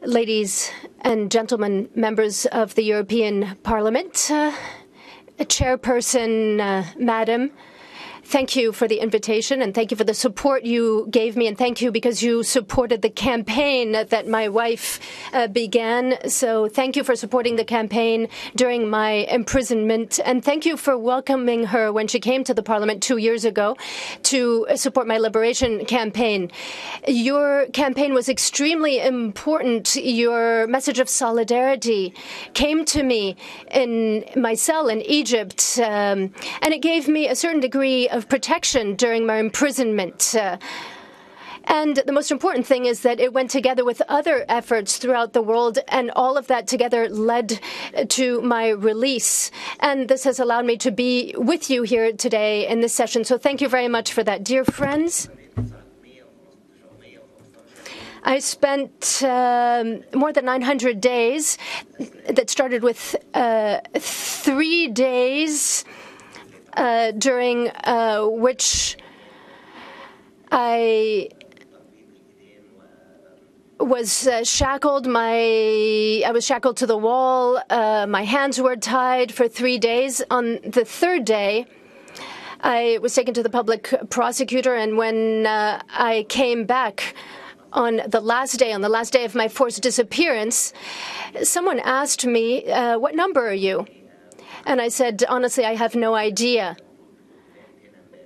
Ladies and gentlemen, members of the European Parliament, Chairperson, Madam, thank you for the invitation and thank you for the support you gave me, and thank you because you supported the campaign that my wife began. So thank you for supporting the campaign during my imprisonment, and thank you for welcoming her when she came to the Parliament 2 years ago to support my liberation campaign. Your campaign was extremely important. Your message of solidarity came to me in my cell in Egypt, and it gave me a certain degree of protection during my imprisonment. And the most important thing is that it went together with other efforts throughout the world, and all of that together led to my release. And this has allowed me to be with you here today in this session. So thank you very much for that. Dear friends, I spent more than 900 days that started with 3 days during which I was shackled. I was shackled to the wall. My hands were tied for 3 days. On the third day, I was taken to the public prosecutor, and when I came back on the last day of my forced disappearance, someone asked me, "What number are you?" And I said, "Honestly, I have no idea."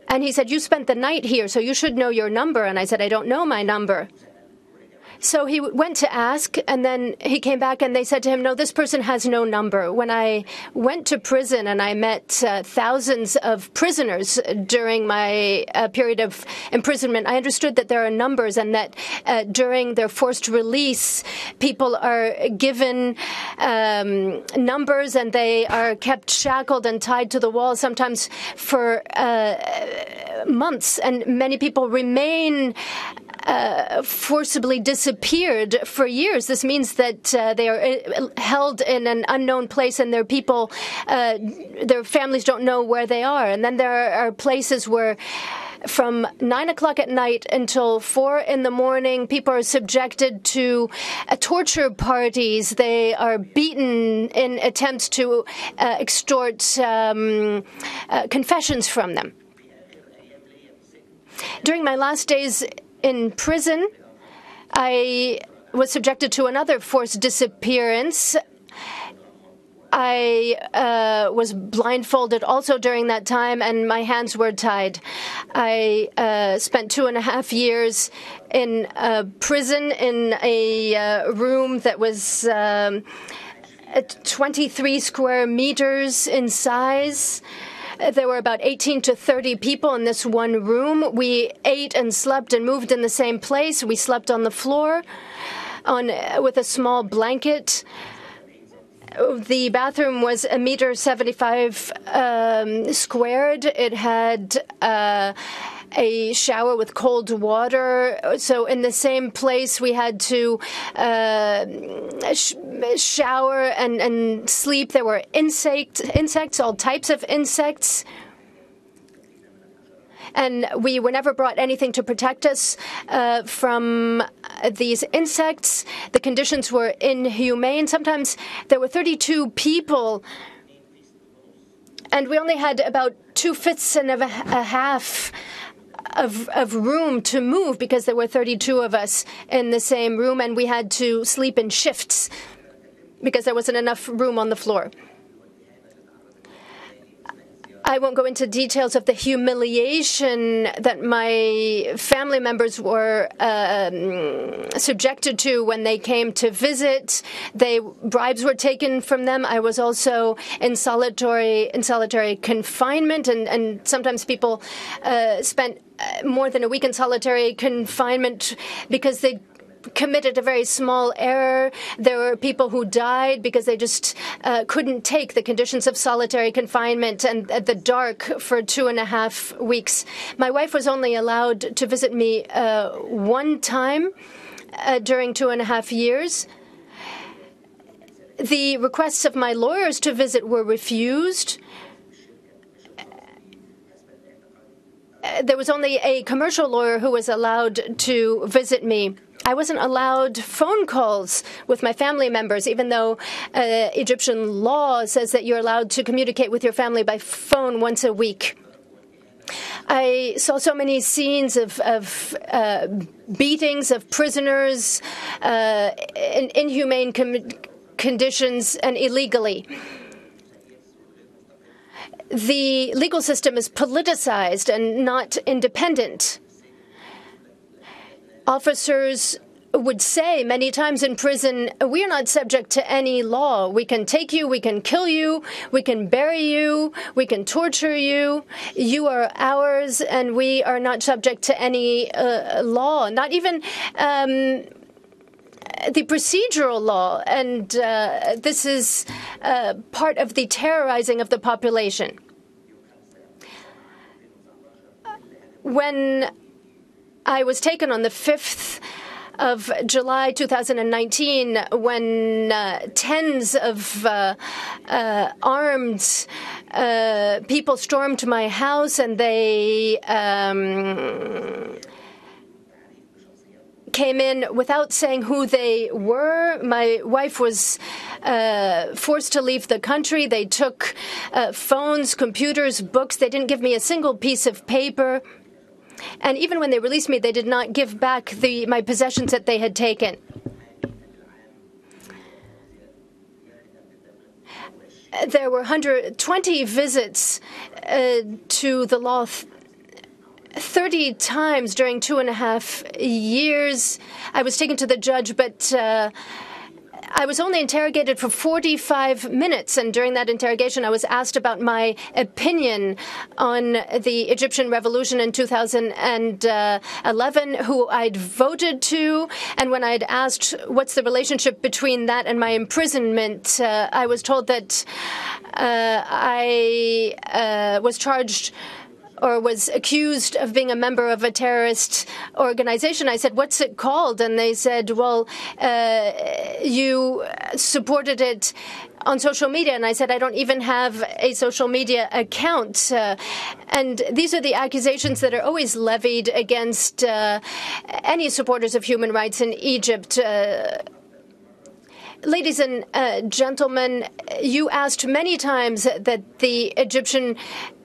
And he said, "You spent the night here, so you should know your number." And I said, "I don't know my number." So he went to ask, and then he came back, and they said to him, "No, this person has no number." When I went to prison and I met thousands of prisoners during my period of imprisonment, I understood that there are numbers, and that during their forced release, people are given numbers, and they are kept shackled and tied to the wall, sometimes for months, and many people remain forcibly disappeared for years. This means that they are held in an unknown place, and their people, their families don't know where they are. And then there are places where from 9 o'clock at night until 4 in the morning, people are subjected to torture parties. They are beaten in attempts to extort confessions from them. During my last days in prison, I was subjected to another forced disappearance. I was blindfolded also during that time, and my hands were tied. I spent 2.5 years in prison in a room that was 23 square meters in size. There were about 18 to 30 people in this one room. We ate and slept and moved in the same place. We slept on the floor with a small blanket. The bathroom was 1.75 meters squared. It had a shower with cold water. So in the same place, we had to shower and sleep. There were insects, all types of insects. And we were never brought anything to protect us from these insects. The conditions were inhumane. Sometimes there were 32 people, and we only had about 2/5 and a half of room to move because there were 32 of us in the same room, and we had to sleep in shifts because there wasn't enough room on the floor. I won't go into details of the humiliation that my family members were subjected to when they came to visit. Bribes were taken from them. I was also in solitary confinement, and sometimes people spent more than a week in solitary confinement because they committed a very small error. There were people who died because they just couldn't take the conditions of solitary confinement and at the dark for 2.5 weeks. My wife was only allowed to visit me one time during 2.5 years. The requests of my lawyers to visit were refused. There was only a commercial lawyer who was allowed to visit me. I wasn't allowed phone calls with my family members, even though Egyptian law says that you're allowed to communicate with your family by phone once a week. I saw so many scenes of beatings of prisoners in inhumane conditions and illegally. The legal system is politicized and not independent. Officers would say many times in prison, we are not subject to any law. We can take you, we can kill you, we can bury you, we can torture you. You are ours, and we are not subject to any law, not even the procedural law. And this is part of the terrorizing of the population. When I was taken on the 5th of July 2019, when tens of armed people stormed my house and they came in without saying who they were. My wife was forced to leave the country. They took phones, computers, books. They didn't give me a single piece of paper. And even when they released me, they did not give back my possessions that they had taken. There were 120 visits to the law 30 times during 2.5 years. I was taken to the judge, but I was only interrogated for 45 minutes, and during that interrogation I was asked about my opinion on the Egyptian revolution in 2011, who I'd voted to, and when I'd asked what's the relationship between that and my imprisonment, I was told that I was charged or was accused of being a member of a terrorist organization. I said, what's it called? And they said, well, you supported it on social media. And I said, I don't even have a social media account. And these are the accusations that are always levied against any supporters of human rights in Egypt. Ladies and gentlemen, you asked many times that the Egyptian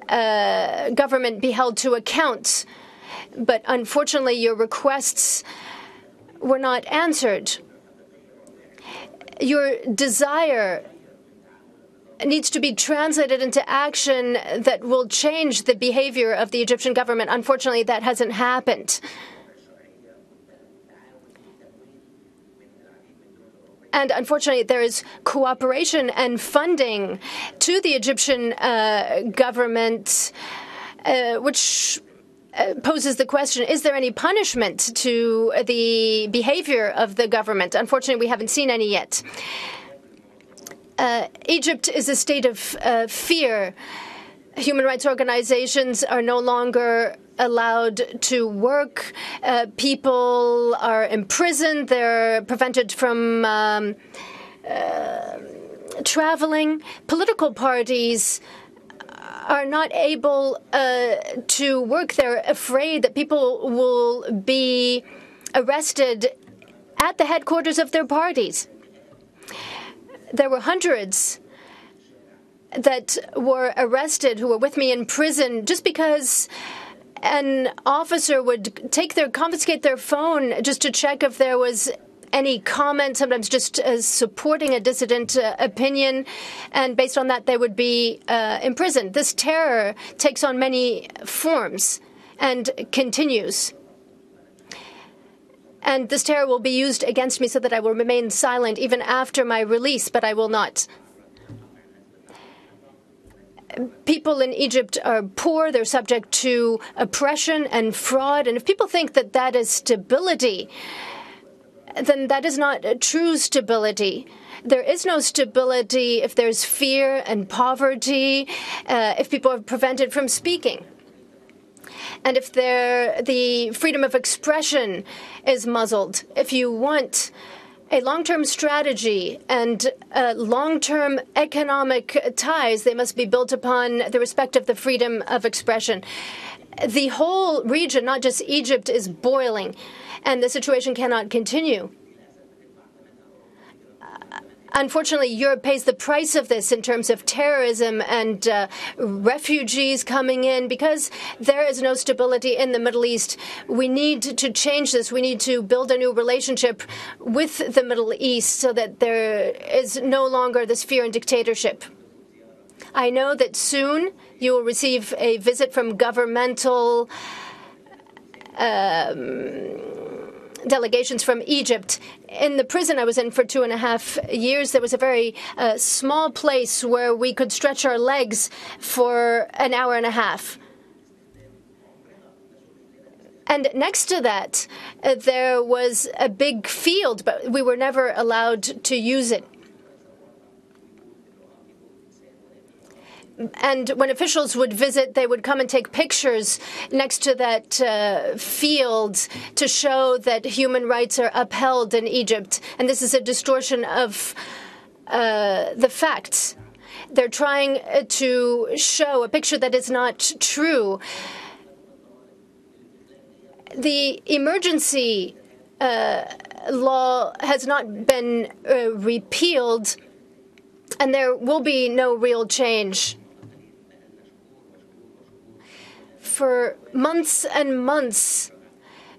government be held to account, but unfortunately your requests were not answered. Your desire needs to be translated into action that will change the behavior of the Egyptian government. Unfortunately, that hasn't happened. And unfortunately, there is cooperation and funding to the Egyptian government, which poses the question, is there any punishment to the behavior of the government? Unfortunately, we haven't seen any yet. Egypt is a state of fear. Human rights organizations are no longer allowed to work. People are imprisoned. They're prevented from traveling. Political parties are not able to work. They're afraid that people will be arrested at the headquarters of their parties. There were hundreds that were arrested who were with me in prison just because an officer would confiscate their phone just to check if there was any comment, sometimes just supporting a dissident opinion, and based on that they would be imprisoned. This terror takes on many forms and continues. And this terror will be used against me so that I will remain silent even after my release, but I will not. People in Egypt are poor. They're subject to oppression and fraud. And if people think that that is stability, then that is not true stability. There is no stability if there's fear and poverty, if people are prevented from speaking, and if the freedom of expression is muzzled. If you want a long-term strategy and long-term economic ties. They must be built upon the respect of the freedom of expression. The whole region, not just Egypt, is boiling, and the situation cannot continue. Unfortunately, Europe pays the price of this in terms of terrorism and refugees coming in because there is no stability in the Middle East. We need to change this. We need to build a new relationship with the Middle East so that there is no longer this fear and dictatorship. I know that soon you will receive a visit from governmental delegations from Egypt. In the prison I was in for 2.5 years, there was a very small place where we could stretch our legs for an hour and a half. And next to that, there was a big field, but we were never allowed to use it. And when officials would visit, they would come and take pictures next to that field to show that human rights are upheld in Egypt. And this is a distortion of the facts. They're trying to show a picture that is not true. The emergency law has not been repealed, and there will be no real change. For months and months,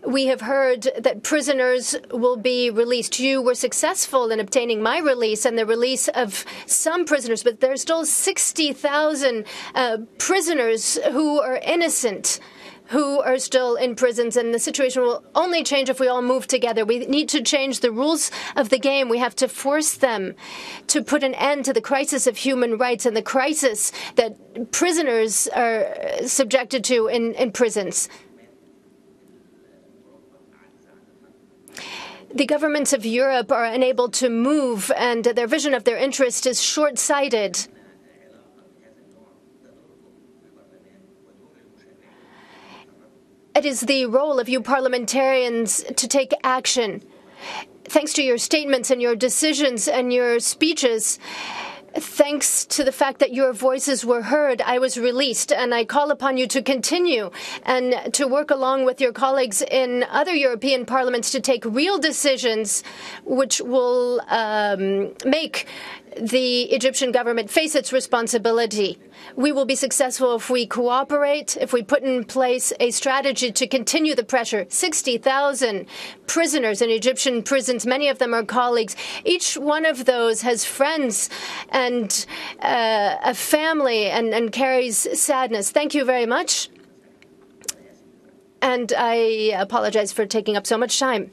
we have heard that prisoners will be released. You were successful in obtaining my release and the release of some prisoners, but there are still 60,000 prisoners who are innocent, who are still in prisons, and the situation will only change if we all move together. We need to change the rules of the game. We have to force them to put an end to the crisis of human rights and the crisis that prisoners are subjected to in prisons. The governments of Europe are unable to move, and their vision of their interest is short-sighted. It is the role of you parliamentarians to take action. Thanks to your statements and your decisions and your speeches, thanks to the fact that your voices were heard, I was released, and I call upon you to continue and to work along with your colleagues in other European parliaments to take real decisions which will make the Egyptian government face its responsibility. We will be successful if we cooperate, if we put in place a strategy to continue the pressure. 60,000 prisoners in Egyptian prisons, many of them are colleagues. Each one of those has friends and a family and carries sadness. Thank you very much. And I apologize for taking up so much time.